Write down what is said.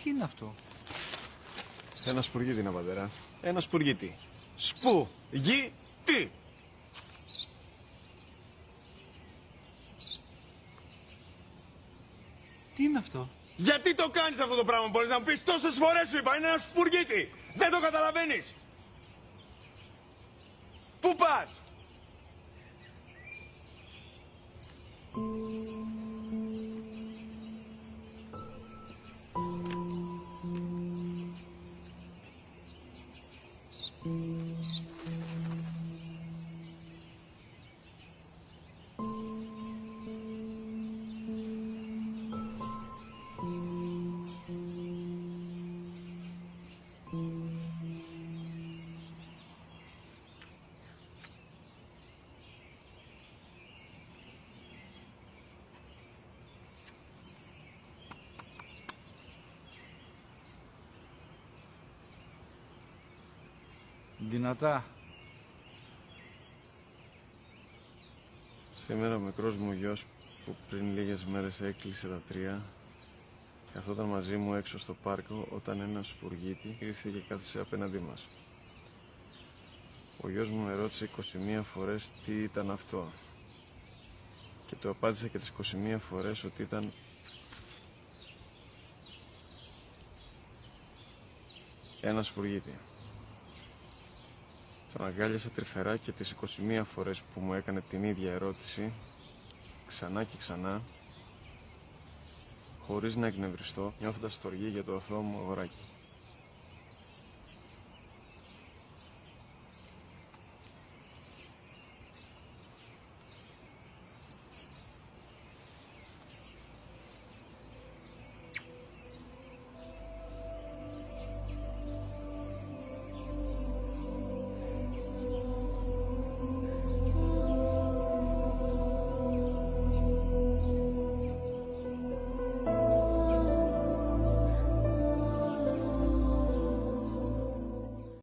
Τι είναι αυτό? Ένα σπουργίτη είναι, πατέρα. Ένα σπουργίτη. Σπου-γι-τι. Τι είναι αυτό? Γιατί το κάνεις αυτό το πράγμα, μπορείς να μου πεις? Τόσες φορές σου είπα, είναι ένα σπουργίτη. Δεν το καταλαβαίνεις. Πού πας? Δυνατά. Σήμερα ο μικρός μου γιος που πριν λίγες μέρες έκλεισε τα 3 καθόταν μαζί μου έξω στο πάρκο όταν ένα σπουργίτη ήρθε και κάθισε απέναντί μας. Ο γιος μου με ρώτησε 21 φορές τι ήταν αυτό και του απάντησα και τις 21 φορές ότι ήταν ένα σπουργίτη. Τον αγκάλιασα τρυφερά και τις 21 φορές που μου έκανε την ίδια ερώτηση, ξανά και ξανά, χωρίς να εκνευριστώ, νιώθοντας στοργή για το αθώο μου αγοράκι.